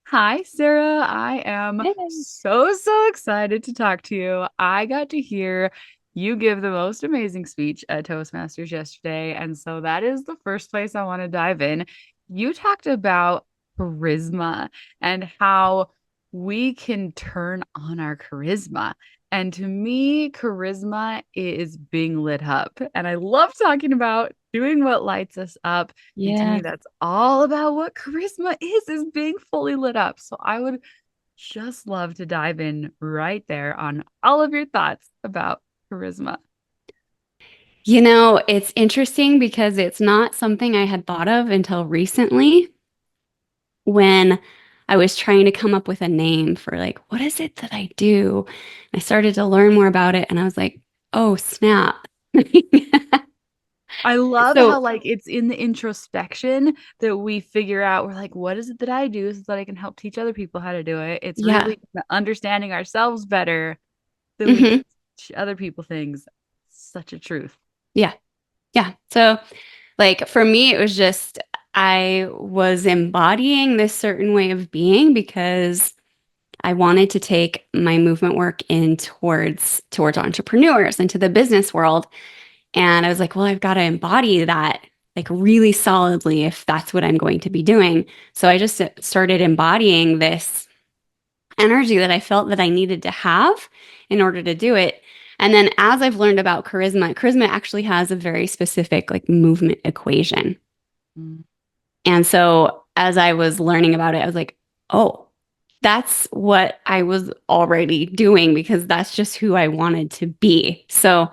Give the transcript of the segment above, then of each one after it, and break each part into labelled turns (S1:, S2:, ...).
S1: Hi, Sarah. I am
S2: Hey.
S1: so excited to talk to you. I got to hear you give the most amazing speech at Toastmasters yesterday. And so that is the first place I want to dive in. You talked about charisma and how we can turn on our charisma. And to me, charisma is being lit up. And I love talking about doing what lights us up. And to me,
S2: Yeah.
S1: that's all about what charisma is being fully lit up. So I would just love to dive in right there on all of your thoughts about charisma.
S2: It's interesting because it's not something I had thought of until recently when I was trying to come up with a name for like, what is it that I do? I started to learn more about it and I was like, oh, snap.
S1: I love how
S2: So,
S1: like it's in the introspection that we figure out we're like, what is it that I do so that I can help teach other people how to do it? It's
S2: yeah.
S1: really understanding ourselves better that we
S2: hmm
S1: can teach other people things. Such a truth.
S2: Yeah. Yeah. So, like, for me, it was just I was embodying this certain way of being because I wanted to take my movement work in towards entrepreneurs into the business world. And I was like, well, I've got to embody that like really solidly if that's what I'm going to be doing. So I just started embodying this energy that I felt that I needed to have in order to do it. And then as I've learned about charisma actually has a very specific like movement equation.
S1: Mm.
S2: And so as I was learning about it, I was like, oh, that's what I was already doing because that's just who I wanted to be. So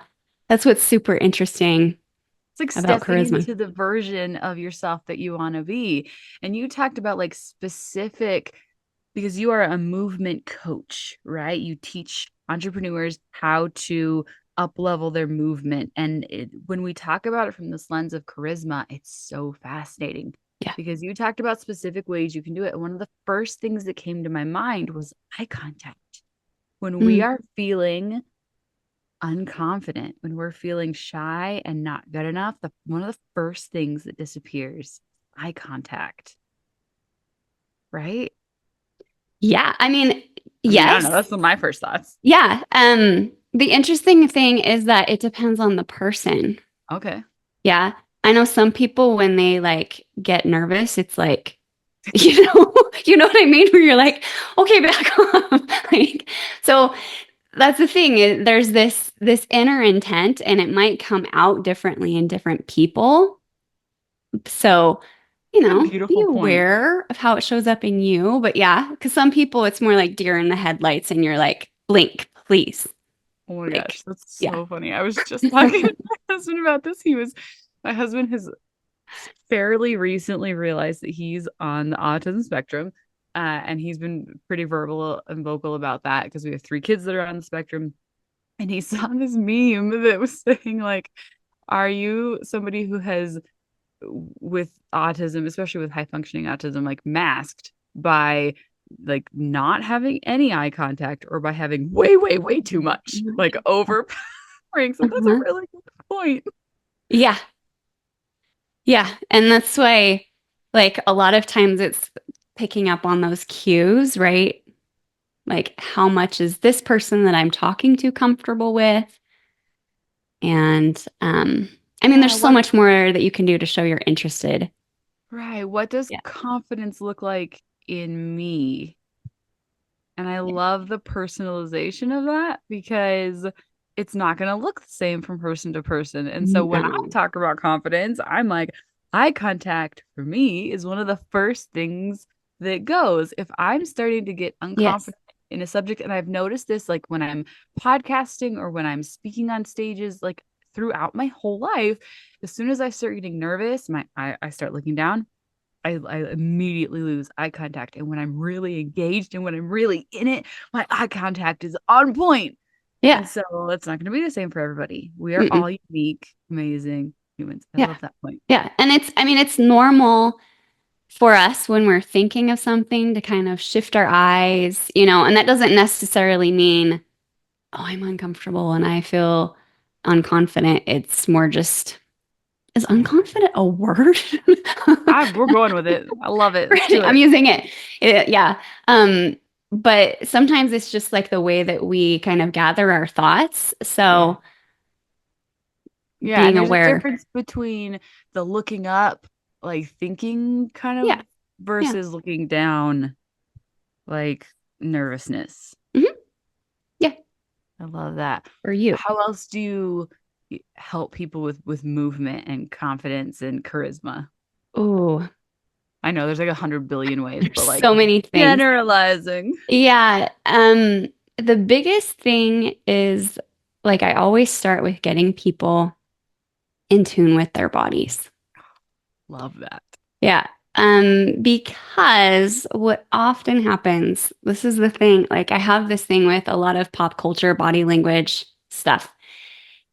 S2: that's what's super interesting
S1: It's like
S2: about
S1: stepping
S2: charisma.
S1: into the version of yourself that you want to be. And you talked about like specific, because you are a movement coach, right? You teach entrepreneurs how to up level their movement. And when we talk about it from this lens of charisma, it's so fascinating
S2: Yeah.
S1: because you talked about specific ways you can do it. And one of the first things that came to my mind was eye contact. When we
S2: Mm.
S1: are feeling unconfident, when we're feeling shy and not good enough, one of the first things that disappears, eye contact, right?
S2: Yeah. I mean,
S1: I mean, I don't
S2: yes.
S1: know. That's my first thoughts.
S2: Yeah. The interesting thing is that it depends on the person.
S1: Okay.
S2: Yeah. I know some people when they like get nervous, it's like, you know what I mean? Where you're like, okay, back off. Like, so that's the thing. There's this inner intent and it might come out differently in different people. So,
S1: What a
S2: be
S1: beautiful point.
S2: aware of how it shows up in you. But yeah, because some people it's more like deer in the headlights and you're like, blink, please.
S1: Oh my
S2: Like,
S1: gosh, that's
S2: yeah.
S1: so funny. I was just talking to my husband about this. My husband has fairly recently realized that he's on the autism spectrum. And he's been pretty verbal and vocal about that because we have three kids that are on the spectrum. And he saw this meme that was saying, like, are you somebody who has, with autism, especially with high functioning autism, like masked by like not having any eye contact or by having way too much, like overpowering? So that's a
S2: Uh-huh.
S1: really good point.
S2: Yeah. Yeah. And that's why, like, a lot of times it's picking up on those cues, right? Like, how much is this person that I'm talking to comfortable with? And I mean,
S1: Yeah,
S2: there's so
S1: what
S2: much more that you can do to show you're interested.
S1: right. What does
S2: Yeah.
S1: confidence look like in me? And I
S2: Yeah.
S1: love the personalization of that because it's not going to look the same from person to person. And so when I
S2: No.
S1: talk about confidence, I'm like, eye contact for me is one of the first things that goes. If I'm starting to get
S2: Yes.
S1: unconfident in a subject, and I've noticed this like when I'm podcasting or when I'm speaking on stages, like throughout my whole life, as soon as I start getting nervous, I start looking down. I immediately lose eye contact. And when I'm really engaged and when I'm really in it, my eye contact is on point. And
S2: Yeah.
S1: so it's not going to be the same for everybody. We are
S2: Mm-mm.
S1: all unique, amazing humans. I
S2: Yeah.
S1: love that point.
S2: Yeah. And I mean, it's normal for us when we're thinking of something to kind of shift our eyes, and that doesn't necessarily mean, oh, I'm uncomfortable and I feel unconfident. It's more just Is unconfident a word?
S1: We're going with it. I love it. Let's do
S2: I'm
S1: it.
S2: using it. Yeah. But sometimes it's just like the way that we kind of gather our thoughts.
S1: Yeah.
S2: So
S1: Yeah, and
S2: being
S1: there's a
S2: aware.
S1: difference between the looking up, like thinking kind of
S2: Yeah. Yeah.
S1: versus looking down, like nervousness.
S2: Hmm. Yeah.
S1: I love that.
S2: For you.
S1: How else do you help people with movement and confidence and charisma?
S2: Oh,
S1: I know there's like 100 billion ways,
S2: there's
S1: but like
S2: so many things.
S1: generalizing.
S2: Yeah. The biggest thing is like I always start with getting people in tune with their bodies.
S1: Love that.
S2: Yeah. Because what often happens, this is the thing, like I have this thing with a lot of pop culture body language stuff.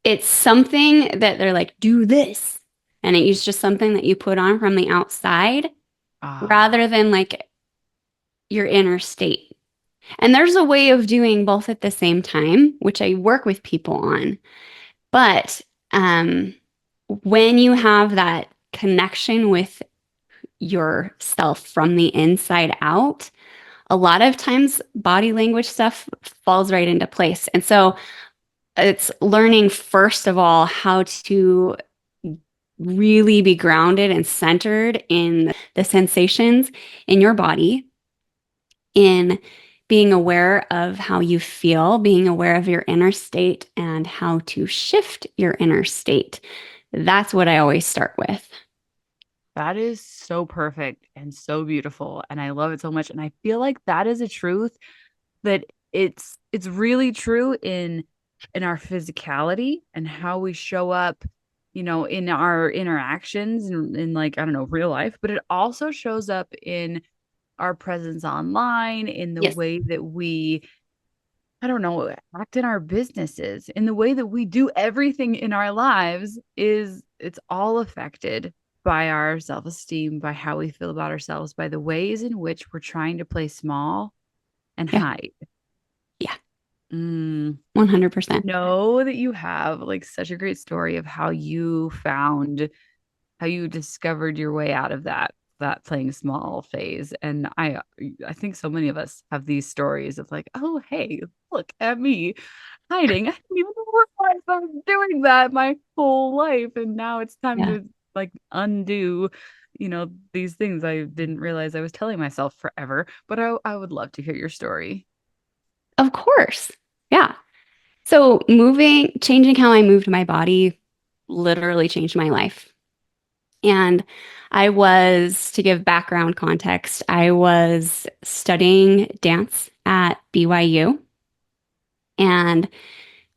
S2: It's something that they're like, do this. And it's just something that you put on from the outside
S1: Ah,
S2: rather than like your inner state. And there's a way of doing both at the same time, which I work with people on. But um, when you have that connection with yourself from the inside out, a lot of times body language stuff falls right into place. And so it's learning, first of all, how to really be grounded and centered in the sensations in your body, in being aware of how you feel, being aware of your inner state, and how to shift your inner state. That's what I always start with.
S1: that is so perfect and so beautiful, and I love it so much. And I feel like that is a truth that it's really true in our physicality and how we show up, in our interactions and in like, I don't know, real life, but it also shows up in our presence online, in the
S2: Yes.
S1: way that we, I don't know, act in our businesses, in the way that we do everything in our lives. It's all affected by our self-esteem, by how we feel about ourselves, by the ways in which we're trying to play small and
S2: Yeah.
S1: hide.
S2: Yeah.
S1: Mm. I
S2: 100%.
S1: know that you have like such a great story of how you discovered your way out of that playing small phase. And I think so many of us have these stories of like, oh, hey, look at me hiding. I didn't even realize I was doing that my whole life. And now it's time
S2: Yeah.
S1: to like undo, these things I didn't realize I was telling myself forever. But I would love to hear your story.
S2: Of course. Yeah. So changing how I moved my body literally changed my life. And to give background context, I was studying dance at BYU, and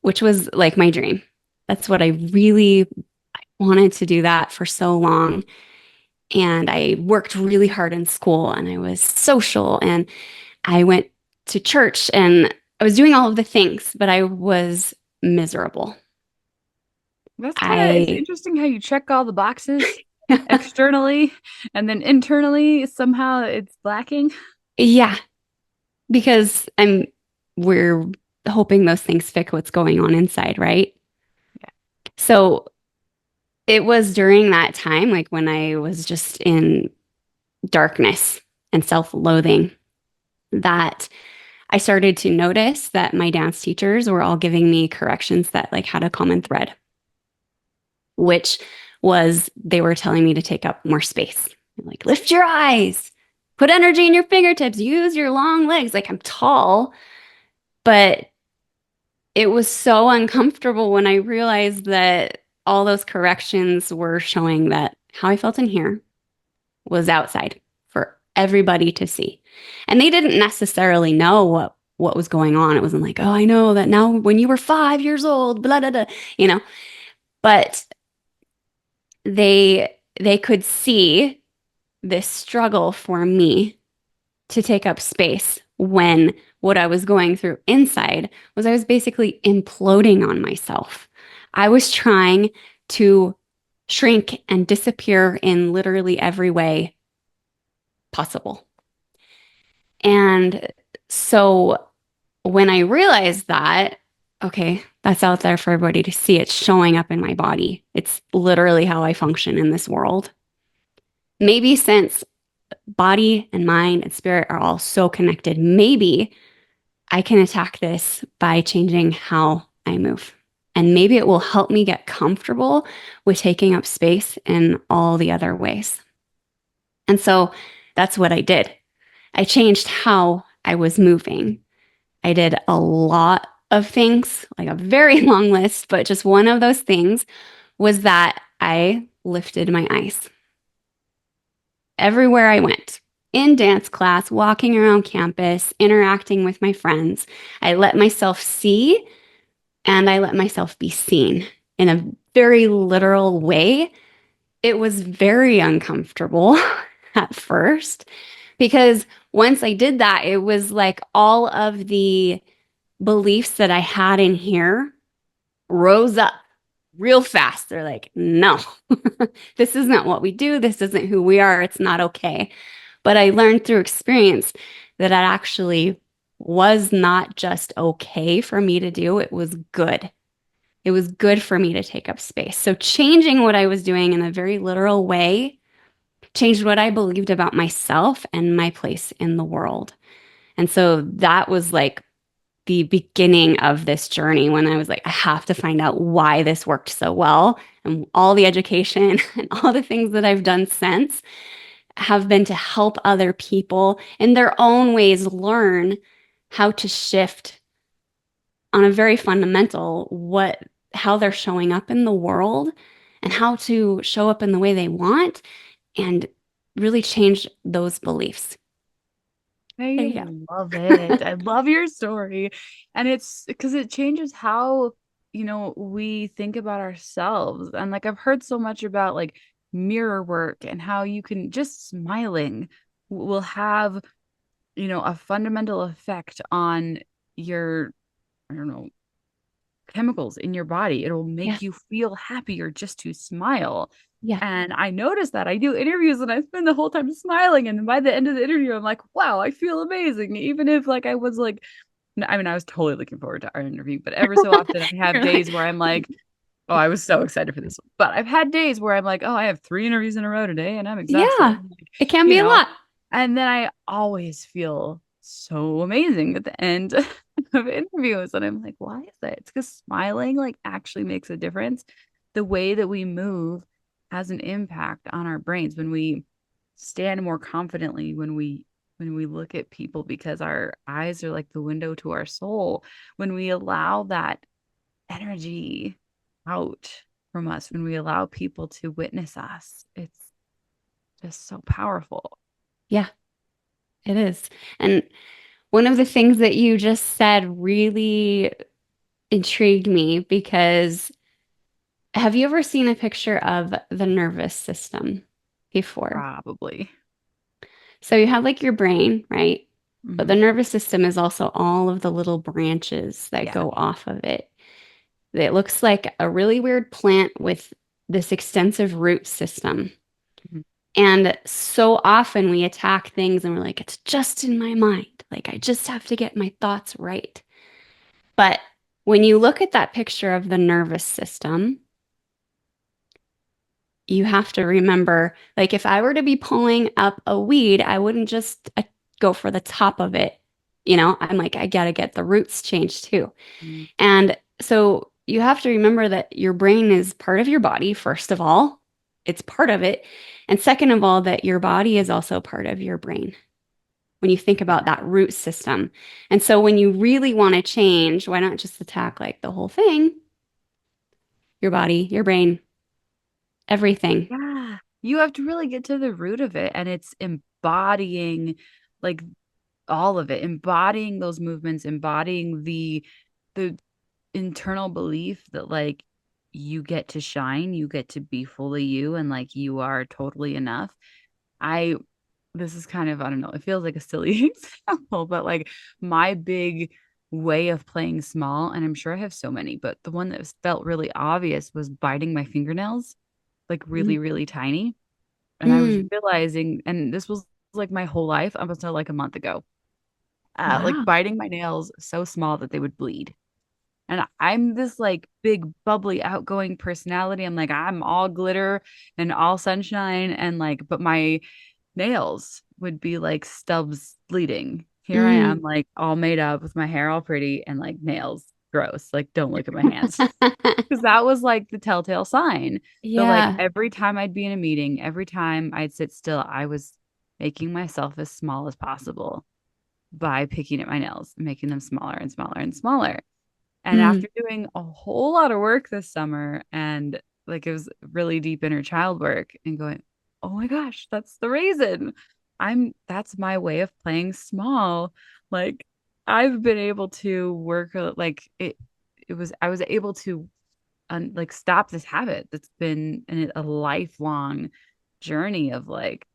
S2: which was like my dream. That's what I really wanted to do that for so long. And I worked really hard in school and I was social and I went to church and I was doing all of the things, but I was miserable.
S1: It's
S2: I,
S1: interesting how you check all the boxes externally and then internally somehow it's lacking.
S2: yeah, because we're hoping those things fix what's going on inside, right? So it was during that time, like when I was just in darkness and self-loathing, that I started to notice that my dance teachers were all giving me corrections that like had a common thread, which was they were telling me to take up more space. Like lift your eyes, put energy in your fingertips, use your long legs. Like I'm tall, but it was so uncomfortable when I realized that all those corrections were showing that how I felt in here was outside for everybody to see. And they didn't necessarily know what was going on. It wasn't like, oh, I know that now when you were 5 years old, blah, blah, blah, you know, but they could see this struggle for me to take up space when what I was going through inside was I was basically imploding on myself. I was trying to shrink and disappear in literally every way possible. And so when I realized that, okay, that's out there for everybody to see. It's showing up in my body. It's literally how I function in this world. Maybe since body and mind and spirit are all so connected, maybe I can attack this by changing how I move. And maybe it will help me get comfortable with taking up space in all the other ways. And so that's what I did. I changed how I was moving. I did a lot of things, like a very long list, but just one of those things was that I lifted my eyes everywhere I went. In dance class, walking around campus, interacting with my friends, I let myself see and I let myself be seen in a very literal way. It was very uncomfortable at first because once I did that, it was like all of the beliefs that I had in here rose up real fast. They're like, no, this isn't what we do. This isn't who we are. It's not okay. But I learned through experience that it actually was not just okay for me to do, it was good. It was good for me to take up space. So changing what I was doing in a very literal way changed what I believed about myself and my place in the world. And so that was like the beginning of this journey when I was like, I have to find out why this worked so well. And all the education and all the things that I've done since have been to help other people in their own ways learn how to shift on a very fundamental how they're showing up in the world and how to show up in the way they want and really change those beliefs. There
S1: I
S2: you go.
S1: love it. I love your story. And it's because it changes how, we think about ourselves. And like I've heard so much about like mirror work and how you can just smiling will have, a fundamental effect on your, I don't know, chemicals in your body. It'll
S2: Yeah.
S1: make you feel happier just to smile.
S2: Yeah.
S1: And I notice that I do interviews and I spend the whole time smiling. And by the end of the interview, I'm like, wow, I feel amazing. Even if like I was like, I mean, I was totally looking forward to our interview, but ever so often I have
S2: You're like,
S1: days where I'm like, oh, I was so excited for this one. But I've had days where I'm like, oh, I have 3 interviews in a row today and I'm exhausted.
S2: yeah,
S1: I'm like,
S2: it can
S1: you
S2: be a
S1: know,
S2: lot.
S1: and then I always feel so amazing at the end of interviews. And I'm like, why is that? It's because smiling like actually makes a difference. The way that we move has an impact on our brains when we stand more confidently, when we look at people because our eyes are like the window to our soul, when we allow that energy out from us, when we allow people to witness us, it's just so powerful.
S2: Yeah, it is. And one of the things that you just said really intrigued me because have you ever seen a picture of the nervous system before?
S1: Probably.
S2: So you have like your brain, right? But
S1: Hmm.
S2: the nervous system is also all of the little branches that
S1: Yeah.
S2: go off of it. It looks like a really weird plant with this extensive root system.
S1: Mhm.
S2: And so often we attack things and we're like, it's just in my mind. Like, I just have to get my thoughts right. But when you look at that picture of the nervous system, you have to remember, like, if I were to be pulling up a weed, I wouldn't just go for the top of it. I'm like, I got to get the roots changed too.
S1: Mhm.
S2: And so you have to remember that your brain is part of your body, first of all, it's part of it. And second of all, that your body is also part of your brain when you think about that root system. And so when you really want to change, why not just attack like the whole thing, your body, your brain, everything?
S1: Yeah. You have to really get to the root of it. And it's embodying like all of it, embodying those movements, embodying the internal belief that like you get to shine, you get to be fully you, and like you are totally enough. I This is kind of, I don't know, it feels like a silly example, but like my big way of playing small, and I'm sure I have so many, but the one that felt really obvious was biting my fingernails, like
S2: Mm.
S1: really, really tiny. And I was
S2: Mm.
S1: realizing, and this was like my whole life up until like a month ago, like
S2: Wow.
S1: biting my nails so small that they would bleed. And I'm this like big, bubbly, outgoing personality. I'm like, I'm all glitter and all sunshine. And like, but my nails would be like stubs bleeding. Here I am,
S2: Mm.
S1: like all made up with my hair all pretty and like nails gross. Like, don't look at my hands. Because that was like the telltale sign. But like
S2: Yeah.
S1: every time I'd be in a meeting, every time I'd sit still, I was making myself as small as possible by picking at my nails, making them smaller and smaller and smaller. And
S2: Mm.
S1: after doing a whole lot of work this summer and like it was really deep inner child work and going, oh my gosh, that's the reason. That's my way of playing small. Like I've been able to work I was able to like stop this habit that's been a lifelong journey of like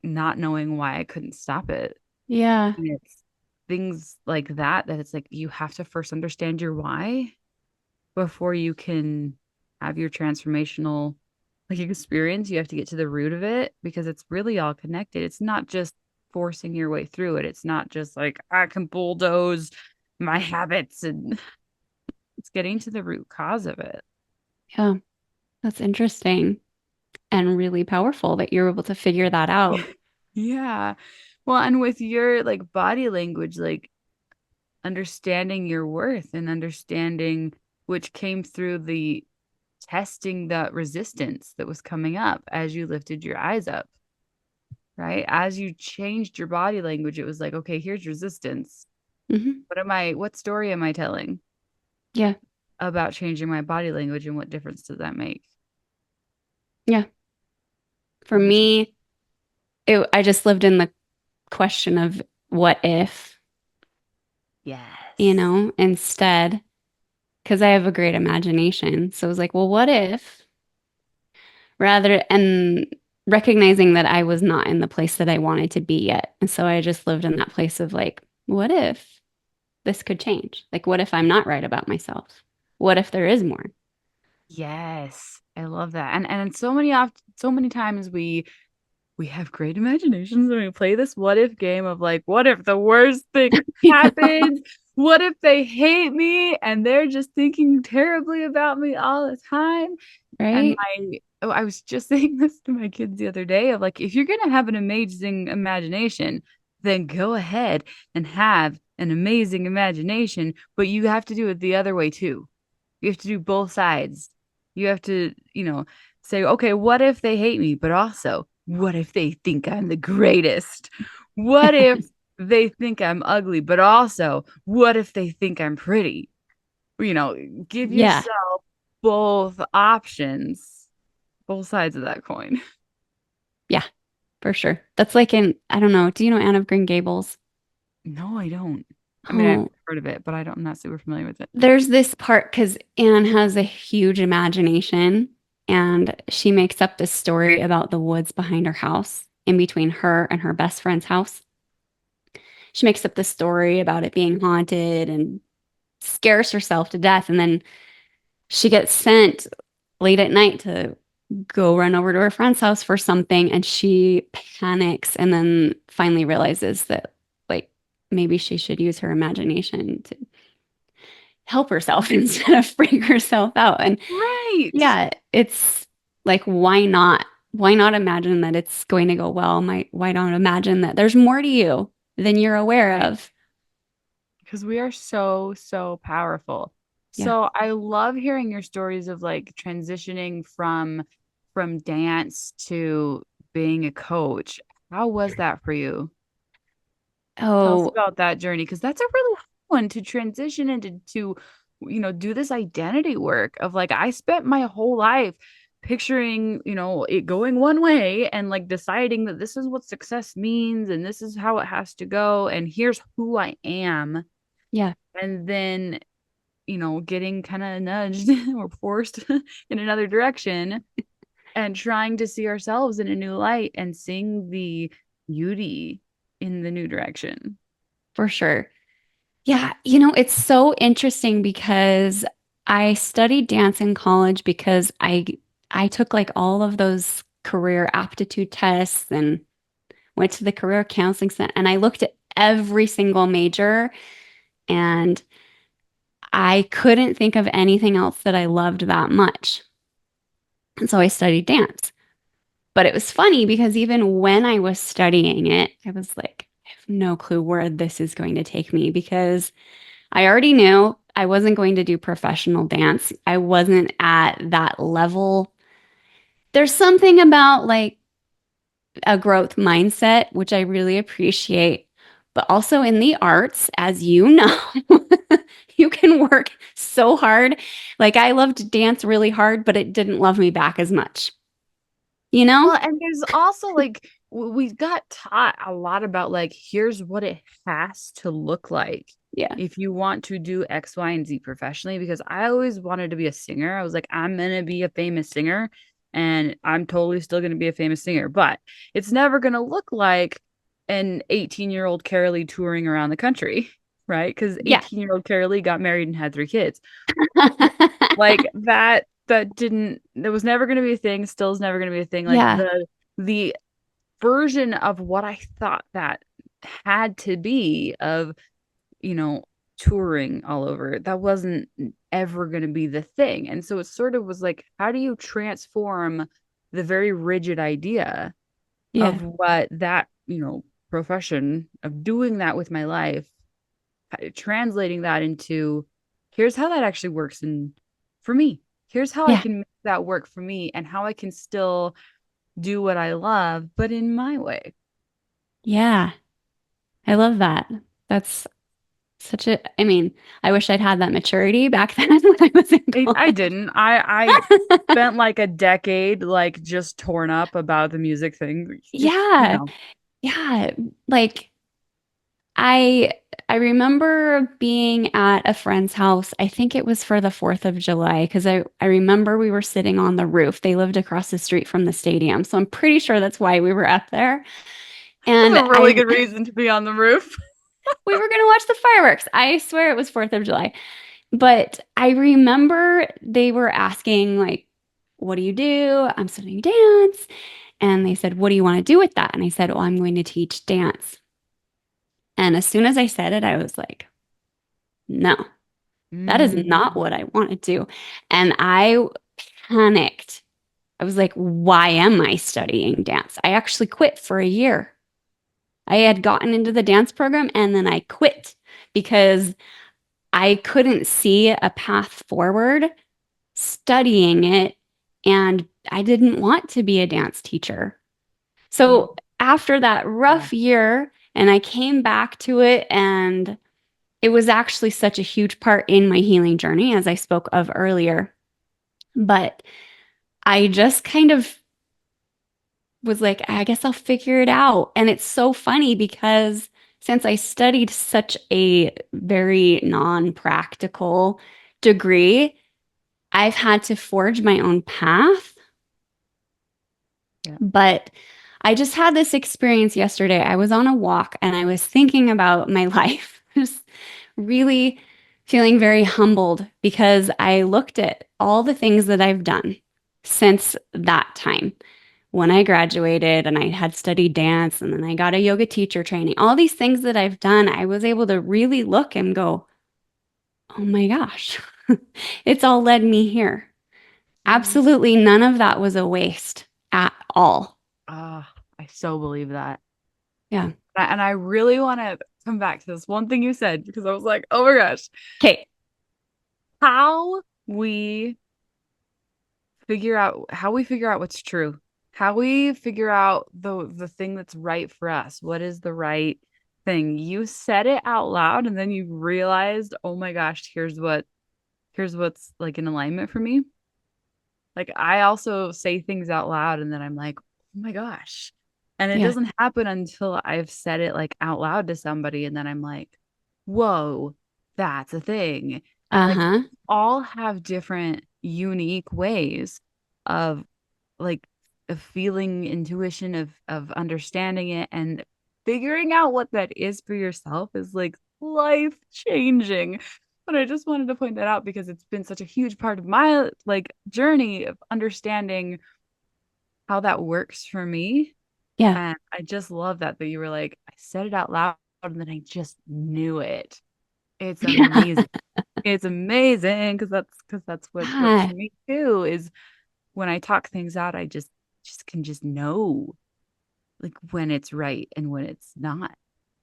S1: not knowing why I couldn't stop it.
S2: Yeah.
S1: And it's things like that that it's like you have to first understand your why before you can have your transformational like experience. You have to get to the root of it because it's really all connected. It's not just forcing your way through it. It's not just like I can bulldoze my habits and it's getting to the root cause of it.
S2: Yeah. That's interesting and really powerful that you're able to figure that out.
S1: Yeah. Well, and with your like body language, like understanding your worth and understanding which came through the testing the resistance that was coming up as you lifted your eyes up, right? As you changed your body language, it was like, okay, here's resistance.
S2: Hmm.
S1: What story am I telling
S2: Yeah.
S1: about changing my body language and what difference does that make?
S2: Yeah. For
S1: What is it?
S2: me, I just lived in the question of what if,
S1: Yes.
S2: instead, because I have a great imagination. So I was like, well, what if rather, and recognizing that I was not in the place that I wanted to be yet. And so I just lived in that place of like, what if this could change? Like, what if I'm not right about myself? What if there is more?
S1: Yes. I love that. And so many times we have great imaginations and we play this what if game of like, what if the worst thing happens? What if they hate me and they're just thinking terribly about me all the time? And
S2: Right?
S1: I was just saying this to my kids the other day of like, if you're gonna have an amazing imagination, then go ahead and have an amazing imagination, but you have to do it the other way too. You have to do both sides. You have to, say, okay, what if they hate me? But also, what if they think I'm the greatest? What if they think I'm ugly? But also, what if they think I'm pretty? You know, give
S2: Yeah.
S1: yourself both options, both sides of that coin.
S2: Yeah, for sure. That's like in, I don't know, do you know Anne of Green Gables?
S1: No, I don't. I mean, I've
S2: Oh,
S1: heard of it, but I'm not super familiar with it.
S2: there's this part because Anne has a huge imagination and she makes up this story about the woods behind her house in between her and her best friend's house. She makes up this story about it being haunted and scares herself to death. And then she gets sent late at night to go run over to her friend's house for something. And she panics and then finally realizes that, like, maybe she should use her imagination to help herself instead of freak herself out. And
S1: Right.
S2: yeah, it's like, why not? Why not imagine that it's going to go well? Why not imagine that there's more to you than you're aware
S1: Right.
S2: of?
S1: Because we are so, so powerful.
S2: Yeah.
S1: So I love hearing your stories of like transitioning from dance to being a coach. How was that for you? Tell us
S2: Oh,
S1: about that journey because that's a really hard one to transition into do this identity work of like I spent my whole life picturing, it going one way and like deciding that this is what success means and this is how it has to go and here's who I am.
S2: yeah,
S1: And then, getting kind of nudged or forced in another direction and trying to see ourselves in a new light and seeing the beauty in the new direction.
S2: for sure. Yeah, it's so interesting because I studied dance in college because I took like all of those career aptitude tests and went to the career counseling center and I looked at every single major and I couldn't think of anything else that I loved that much. And so I studied dance. But it was funny because even when I was studying it, I was like, I have no clue where this is going to take me because I already knew I wasn't going to do professional dance. I wasn't at that level. There's something about like a growth mindset, which I really appreciate. But also in the arts, as you know, you can work so hard. Like I loved dance really hard, but it didn't love me back as much, you know?
S1: Well, and there's also like we got taught a lot about like here's what it has to look like
S2: Yeah.
S1: if you want to do X, Y, and Z professionally. Because I always wanted to be a singer. I was like, I'm gonna be a famous singer, and I'm totally still gonna be a famous singer, but it's never gonna look like an 18-year-old Carolee touring around the country, right? Because
S2: Yeah.
S1: 18-year-old Carolee got married and had 3 kids. Like that didn't that was never going to be a thing, still is never going to be a thing. Like
S2: Yeah.
S1: the version of what I thought that had to be of, you know, touring all over, that wasn't ever going to be the thing. And so it sort of was like, how do you transform the very rigid idea
S2: Yeah.
S1: of what that, profession of doing that with my life, translating that into here's how that actually works and for me. Here's how I
S2: Yeah.
S1: can make that work for me and how I can still do what I love, but in my way.
S2: Yeah. I love that. That's such a, I mean, I wish I'd had that maturity back then when I was in
S1: I
S2: college.
S1: didn't. I spent like a decade like just torn up about the music thing. You
S2: Yeah.
S1: know.
S2: Yeah. Like I I remember being at a friend's house. I think it was for the 4th of July because I remember we were sitting on the roof. They lived across the street from the stadium. So I'm pretty sure that's why we were up there.
S1: That's
S2: And
S1: a really
S2: I
S1: good reason to be on the roof.
S2: we were going to watch the fireworks. I swear it was 4th of July. But I remember they were asking like, what do you do? I'm studying dance. And they said, what do you want to do with that? And I said, oh, I'm going to teach dance. And as soon as I said it, I was like, no, that is not
S1: Mm.
S2: what I want to do. And I panicked. I was like, why am I studying dance? I actually quit for a year. I had gotten into the dance program and then I quit because I couldn't see a path forward studying it. And I didn't want to be a dance teacher.
S1: Mm.
S2: So after that
S1: Yeah.
S2: rough year, and I came back to it, and it was actually such a huge part in my healing journey, as I spoke of earlier. But I just kind of was like, I guess I'll figure it out. And it's so funny because since I studied such a very non-practical degree, I've had to forge my own path.
S1: Yeah.
S2: But I just had this experience yesterday. I was on a walk and I was thinking about my life, just really feeling very humbled because I looked at all the things that I've done since that time when I graduated and I had studied dance and then I got a yoga teacher training. All these things that I've done, I was able to really look and go, oh my gosh, it's all led me here.
S1: Mm.
S2: Absolutely none of that was a waste at all.
S1: I so believe that.
S2: Yeah.
S1: And I really want to come back to this one thing you said because I was like, oh my gosh,
S2: Okay.
S1: how we how we figure out what's true, how we figure out the thing that's right for us. What is the right thing? You said it out loud and then you realized, oh my gosh, here's what's like in alignment for me. Like I also say things out loud and then I'm like, oh my gosh. And it
S2: Yeah.
S1: doesn't happen until I've said it like out loud to somebody and then I'm like, whoa, that's a thing. And like we
S2: Uh-huh.
S1: all have different unique ways of like of feeling intuition of understanding it and figuring out what that is for yourself is like life changing. But I just wanted to point that out because it's been such a huge part of my like journey of understanding how that works for me.
S2: Yeah.
S1: And I just love that you were like, I said it out loud and then I just knew it. It's
S2: Yeah.
S1: amazing. It's amazing because that's what
S2: Yeah,
S1: for me too is when I talk things out, I just can just know like when it's right and when it's not.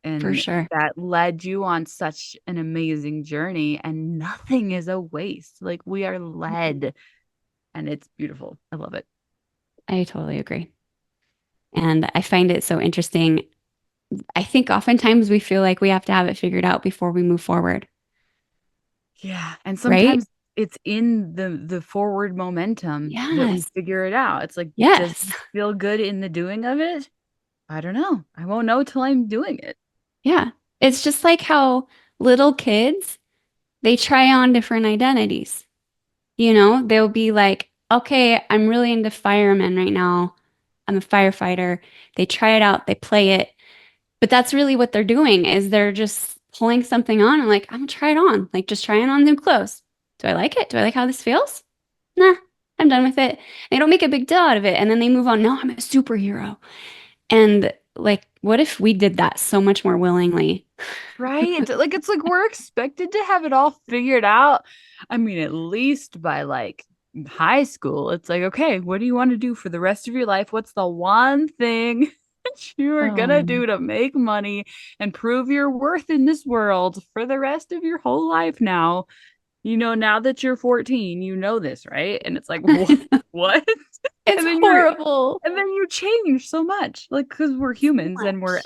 S2: for
S1: And
S2: sure.
S1: that led you on such an amazing journey, and nothing is a waste. Like we are led, and it's beautiful. I love it.
S2: I totally agree. And I find it so interesting. I think oftentimes we feel like we have to have it figured out before we move forward,
S1: Yeah. And
S2: right?
S1: sometimes it's in the forward momentum that we
S2: Yes.
S1: figure it out. It's like, does
S2: Yes.
S1: this feel good in the doing of it? I don't know. I won't know till I'm doing it.
S2: Yeah. It's just like how little kids, they try on different identities. They'll be like, okay, I'm really into firemen right now. I'm a firefighter. They try it out, they play it. But that's really what they're doing is they're just pulling something on and like, I'm gonna try it on. Like just trying on new clothes. Do I like it? Do I like how this feels? Nah, I'm done with it. They don't make a big deal out of it. And then they move on. No, I'm a superhero. And like, what if we did that so much more willingly?
S1: Right? Like it's like we're expected to have it all figured out. I mean, at least by like high school, it's like, okay, what do you want to do for the rest of your life? What's the one thing that you are gonna
S2: Oh,
S1: do to make money and prove your worth in this world for the rest of your whole life now? Now that you're 14, you know this, right? And it's like, what? What?
S2: it's
S1: And then you're
S2: horrible.
S1: and then you change so much. Like because we're
S2: So
S1: humans and
S2: much.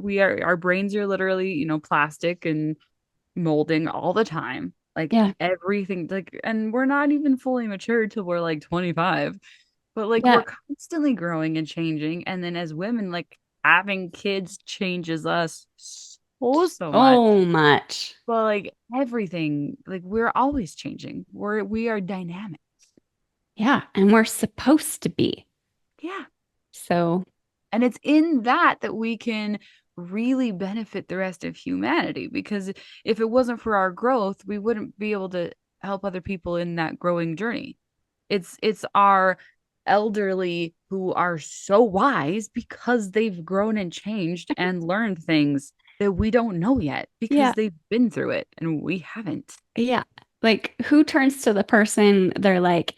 S1: we are our brains are literally, plastic and molding all the time. Like
S2: Yeah.
S1: everything like and we're not even fully mature till we're like 25. But like we're
S2: Yeah.
S1: constantly growing and changing. And then as women, like having kids changes us so much.
S2: So much.
S1: But like everything, like we're always changing. We are dynamic.
S2: Yeah. And we're supposed to be.
S1: Yeah.
S2: So,
S1: And it's in that we can really benefit the rest of humanity because if it wasn't for our growth, we wouldn't be able to help other people in that growing journey. It's our elderly who are so wise because they've grown and changed and learned things that we don't know yet because
S2: yeah.
S1: they've been through it and we haven't.
S2: Yeah. Like, who turns to the person they're like,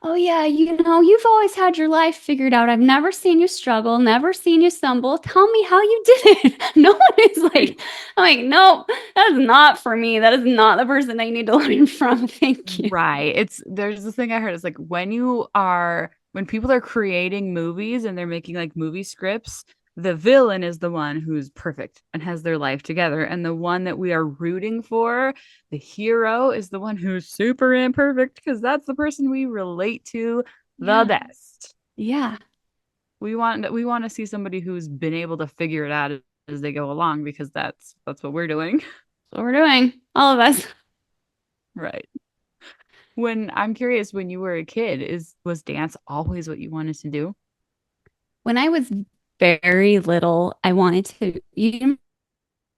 S2: oh, yeah, you've always had your life figured out. I've never seen you struggle, never seen you stumble. Tell me how you did it. No one is
S1: Right.
S2: like, I'm like, nope, that is not for me. That is not the person I need to learn from. Thank you.
S1: Right. There's this thing I heard. It's like when people are creating movies and they're making like movie scripts, the villain is the one who's perfect and has their life together. And the one that we are rooting for, the hero, is the one who's super imperfect because that's the person we relate to the
S2: Yeah.
S1: best.
S2: Yeah.
S1: We want to see somebody who's been able to figure it out as they go along because that's what we're doing.
S2: That's what we're doing. All of us.
S1: Right. When I'm curious, when you were a kid, is was dance always what you wanted to do?
S2: When I was very little, I wanted to, you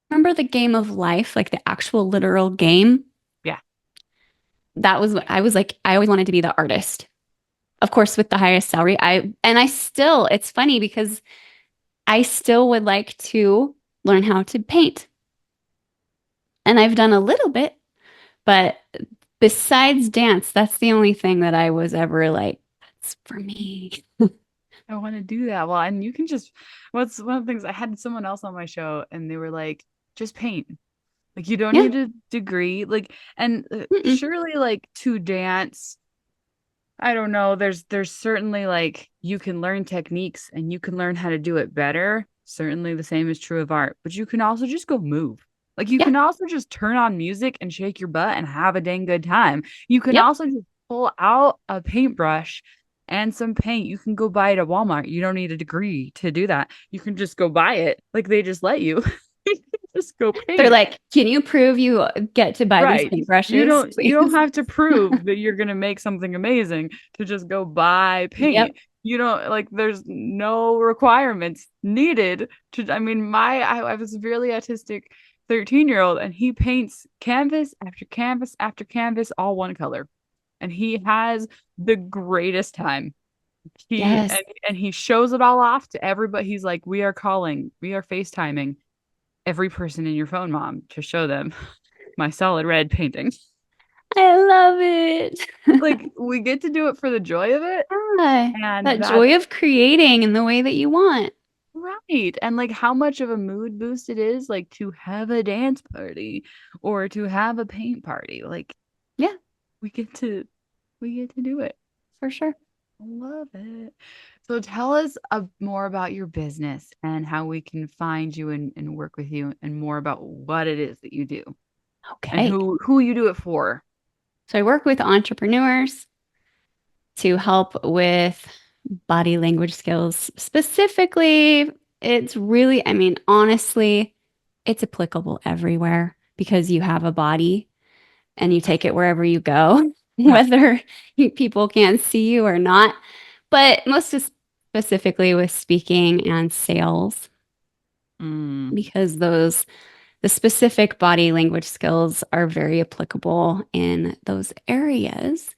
S2: remember the game of life, like the actual literal game?
S1: Yeah.
S2: That was what I was like, I always wanted to be the artist. Of course, with the highest salary. It's funny because I still would like to learn how to paint. And I've done a little bit, but besides dance, that's the only thing that I was ever like, that's for me.
S1: I want to do that. Well, and you can just, what's one of the things I had someone else on my show and they were like, just paint. Like, you don't
S2: Yeah.
S1: need a degree. Like, and
S2: Mm-mm.
S1: surely, like, to dance, I don't know. There's certainly like you can learn techniques and you can learn how to do it better. Certainly the same is true of art, but you can also just go move. Like you
S2: Yeah.
S1: can also just turn on music and shake your butt and have a dang good time. You can
S2: Yep.
S1: also just pull out a paintbrush and some paint. You can go buy it at Walmart. You don't need a degree to do that. You can just go buy it. Like they just let you. You can just go
S2: They're
S1: paint.
S2: like, can you prove you get to buy these
S1: Right. You
S2: paintbrushes,
S1: don't you don't
S2: please?
S1: have to prove that you're gonna make something amazing to just go buy
S2: Yep.
S1: paint. You don't like there's no requirements needed to I mean I have a severely autistic 13-year-old and he paints canvas after canvas after canvas all one color. And he has the greatest time. He
S2: Yes.
S1: and he shows it all off to everybody. He's like, we are FaceTiming every person in your phone, mom, to show them my solid red painting.
S2: I love it.
S1: Like we get to do it for the joy of it.
S2: Yeah,
S1: And
S2: that
S1: that's
S2: joy of creating in the way that you want.
S1: right. And like how much of a mood boost it is like to have a dance party or to have a paint party. Like
S2: Yeah,
S1: we get to we get to do it.
S2: for sure.
S1: Love it. So tell us more about your business and how we can find you and work with you and more about what it is that you do and
S2: Okay.
S1: who you do it for.
S2: So I work with entrepreneurs to help with body language skills. Specifically, it's really, I mean, honestly, it's applicable everywhere because you have a body and you take it wherever you go,
S1: Right.
S2: whether people can't see you or not. But most specifically with speaking and sales,
S1: Mm,
S2: because the specific body language skills are very applicable in those areas.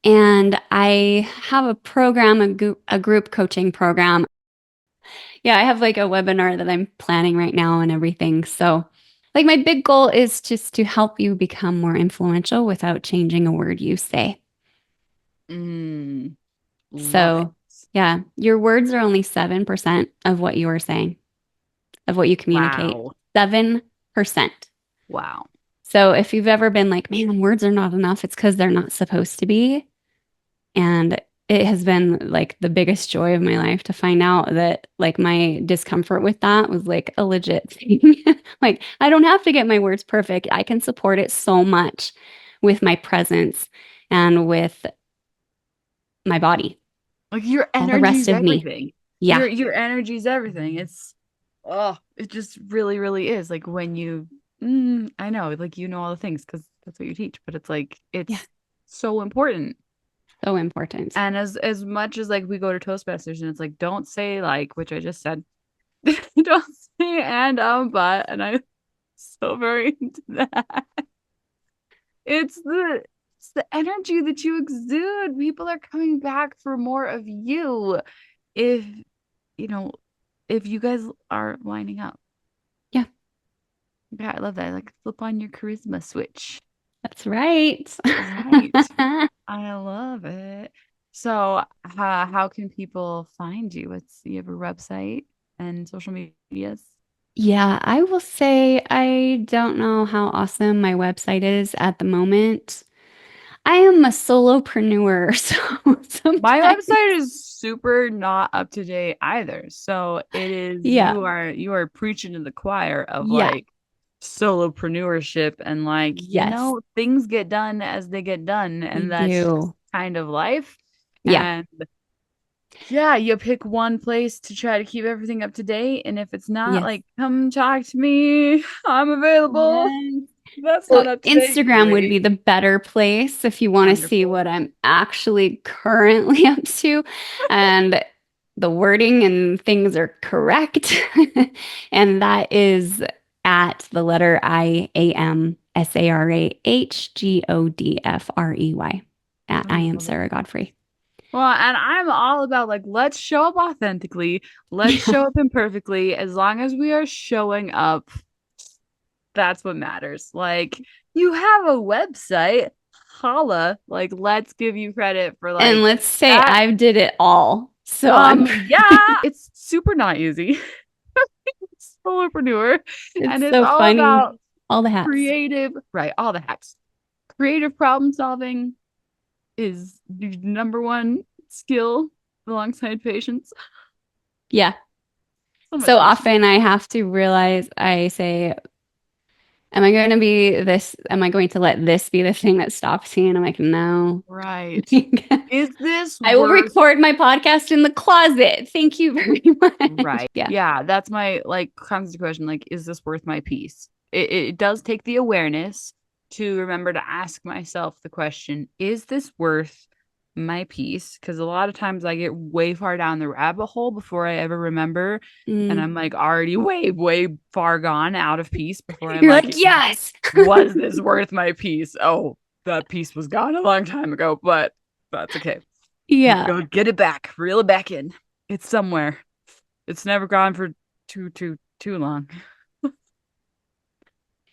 S2: And I have a program, a group coaching program. Yeah, I have like a webinar that I'm planning right now and everything. So, like, my big goal is just to help you become more influential without changing a word you say.
S1: mm, love it.
S2: So, yeah, your words are only 7% of what you are saying, of what you communicate.
S1: Wow.
S2: 7%.
S1: Wow.
S2: So, if you've ever been like, man, words are not enough, it's because they're not supposed to be. And it has been like the biggest joy of my life to find out that like my discomfort with that was like a legit thing. Like, I don't have to get my words perfect. I can support it so much with my presence and with my body,
S1: Like your
S2: all the rest
S1: energy's
S2: of me.
S1: everything.
S2: Yeah.
S1: Your energy's everything. It's oh, it just really, really is. Like when you I know, like you know all the things because that's what you teach, but it's like
S2: Yeah.
S1: it's so important.
S2: So important.
S1: And as much as like we go to Toastmasters and it's like don't say like, which I just said, don't say and but and I'm so very into that. It's it's the energy that you exude. People are coming back for more of you if you know if you guys are lining up.
S2: Yeah,
S1: Yeah, I love that. Like flip on your charisma switch.
S2: that's right.
S1: Right. I love it. So, how can people find you? What's you have a website and social medias?
S2: Yeah, I will say I don't know how awesome my website is at the moment. I am a solopreneur, so
S1: My
S2: sometimes,
S1: website is super not up to date either. So it is
S2: yeah,
S1: you are preaching to the choir of
S2: yeah,
S1: like solopreneurship and like,
S2: yes,
S1: things get done as they get done
S2: they
S1: and that's just
S2: do.
S1: kind of life.
S2: Yeah,
S1: And yeah, you pick one place to try to keep everything up to date. And if it's not,
S2: yes,
S1: like, come talk to me. I'm available.
S2: yes.
S1: That's
S2: So
S1: not up to date.
S2: Instagram would be
S1: Great.
S2: the better place if you want to see
S1: Wonderful.
S2: what I'm actually currently up to. And the wording and things are correct. And that is at the letter IAMSARAHGODFREY. At
S1: I
S2: I am
S1: love it.
S2: Sarah Godfrey.
S1: Well, and I'm all about like, let's show up authentically. Let's
S2: Yeah.
S1: show up imperfectly. As long as we are showing up, that's what matters. Like, you have a website, holla. Like, let's give you credit for
S2: And
S1: like
S2: let's say
S1: that.
S2: I did it all. So I'm
S1: Yeah, it's super not easy. Solopreneur, and
S2: it's
S1: it's
S2: so
S1: all
S2: funny.
S1: about
S2: All the hats.
S1: creative, right? All the hacks. Creative problem solving is the number one skill alongside patience.
S2: Yeah.
S1: So much
S2: So
S1: patience.
S2: often I have to realize I say, am I going to be this? Am I going to let this be the thing that stops me? And I'm like, no.
S1: Right. Is this
S2: I will
S1: worth
S2: record my podcast in the closet. Thank you very much.
S1: right?
S2: Yeah.
S1: Yeah, that's my like constant question. Like, is this worth my peace? It does take the awareness to remember to ask myself the question, is this worth my peace? Because a lot of times I get way far down the rabbit hole before I ever remember. And
S2: Mm.
S1: I'm like already way, way far gone out of peace before I'm
S2: You're like,
S1: like,
S2: yes.
S1: was this worth my peace? Oh, that peace was gone a long time ago, but that's okay.
S2: Yeah.
S1: Go get it back, reel it back in. It's somewhere. It's never gone for too long.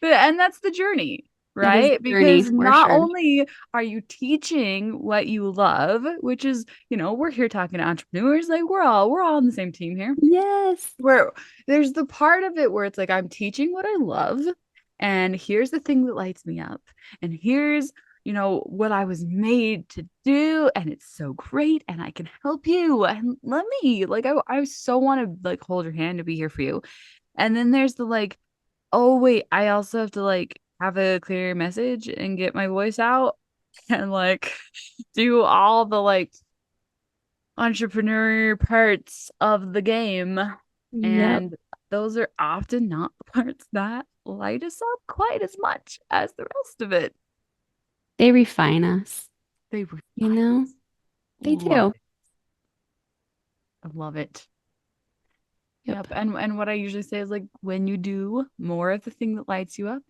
S1: And that's the journey.
S2: That is
S1: right?
S2: a journey
S1: Because
S2: for
S1: not
S2: sure.
S1: only are you teaching what you love, which is, we're here talking to entrepreneurs, like we're all on the same team here.
S2: Yes.
S1: Where there's the part of it where it's like I'm teaching what I love, and here's the thing that lights me up, and here's what I was made to do, and it's so great, and I can help you, and let me like I so want to like hold your hand to be here for you. And then there's the like, oh wait, I also have to like have a clear message and get my voice out and like do all the like entrepreneur parts of the game.
S2: Yep.
S1: And those are often not the parts that light us up quite as much as the rest of it.
S2: They refine us,
S1: They
S2: you
S1: refine
S2: know?
S1: us.
S2: They
S1: Love
S2: do.
S1: it. I love it.
S2: Yep.
S1: Yep. And what I usually say is like when you do more of the thing that lights you up,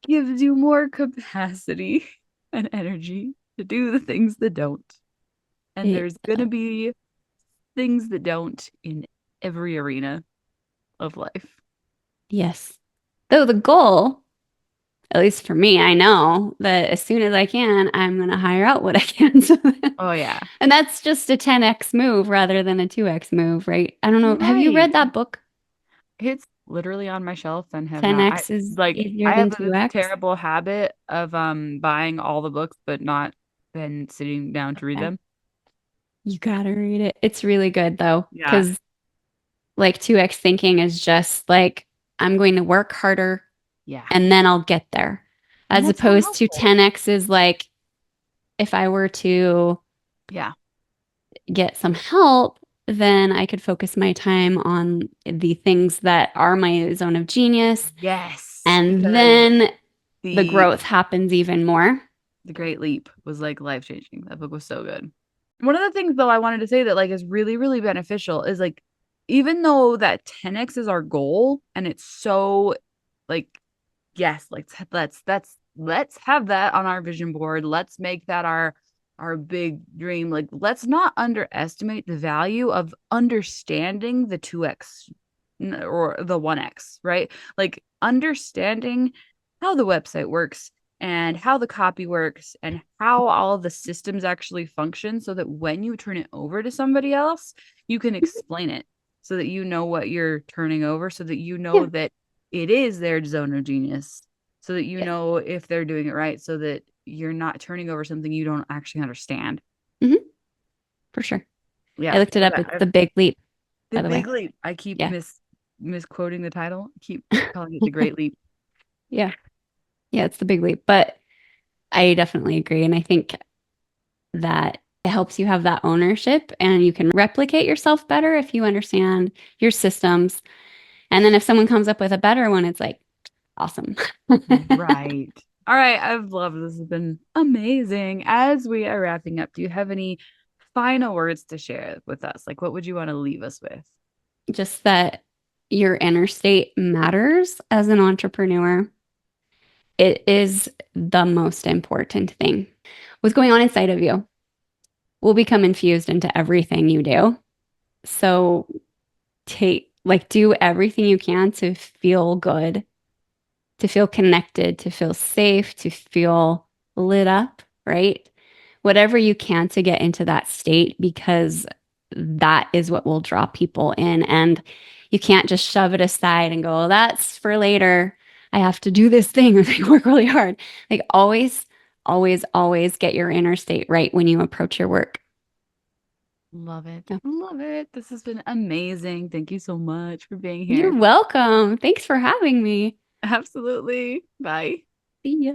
S1: gives you more capacity and energy to do the things that don't. And
S2: It,
S1: there's gonna be things that don't in every arena of life.
S2: yes. Though the goal, at least for me, I know that as soon as I can, I'm going to hire out what I can.
S1: Oh yeah.
S2: And that's just a 10x move rather than a 2x move, right? I don't know. Have you read
S1: Right.
S2: that book?
S1: It's literally on my shelf and have not. I
S2: 10x is
S1: like
S2: easier
S1: I
S2: than
S1: have this
S2: 2x.
S1: terrible habit of buying all the books but not been sitting down to read
S2: Okay.
S1: them.
S2: You gotta read it. It's really good though,
S1: Yeah.
S2: because like 2x thinking is just like, I'm going to work harder
S1: Yeah.
S2: and then I'll get there.
S1: And
S2: As
S1: that's not
S2: opposed to
S1: helpful.
S2: 10x is like, if I were to
S1: Yeah.
S2: get some help, then I could focus my time on the things that are my zone of genius.
S1: Yes,
S2: And
S1: because
S2: then the
S1: the
S2: growth happens even more.
S1: The Great Leap was like life changing. That book was so good. One of the things though I wanted to say that like is really, really beneficial is like even though that 10x is our goal and it's so like yes, like let's have that on our vision board. Let's make that our big dream. Like let's not underestimate the value of understanding the 2x or the 1x, right? Like understanding how the website works and how the copy works and how all the systems actually function so that when you turn it over to somebody else, you can explain it so that you know what you're turning over, so that you know
S2: Yeah.
S1: that it is their zone of genius, so that you
S2: Yeah.
S1: know if they're doing it right, so that you're not turning over something you don't actually understand.
S2: Hmm. For sure. I
S1: Yeah.
S2: looked it up. It's The Big Leap,
S1: The
S2: by the
S1: Big
S2: way.
S1: Leap. I keep
S2: Yeah.
S1: misquoting the title. I keep calling it The Great Leap.
S2: Yeah. Yeah, it's The Big Leap. But I definitely agree. And I think that it helps you have that ownership and you can replicate yourself better if you understand your systems. And then if someone comes up with a better one, it's like, awesome.
S1: Right. All right. I've loved this. Has been amazing. As we are wrapping up, do you have any final words to share with us? Like, what would you want to leave us with?
S2: Just that your inner state matters as an entrepreneur. It is the most important thing. What's going on inside of you will become infused into everything you do. So do everything you can to feel good, to feel connected, to feel safe, to feel lit up, right? Whatever you can to get into that state because that is what will draw people in. And you can't just shove it aside and go, that's for later. I have to do this thing and like work really hard. Like always, always, always get your inner state right when you approach your work.
S1: Love it.
S2: Yeah.
S1: Love it. This has been amazing. Thank you so much for being
S2: You're
S1: here.
S2: welcome. Thanks for having me.
S1: Absolutely. Bye.
S2: See ya.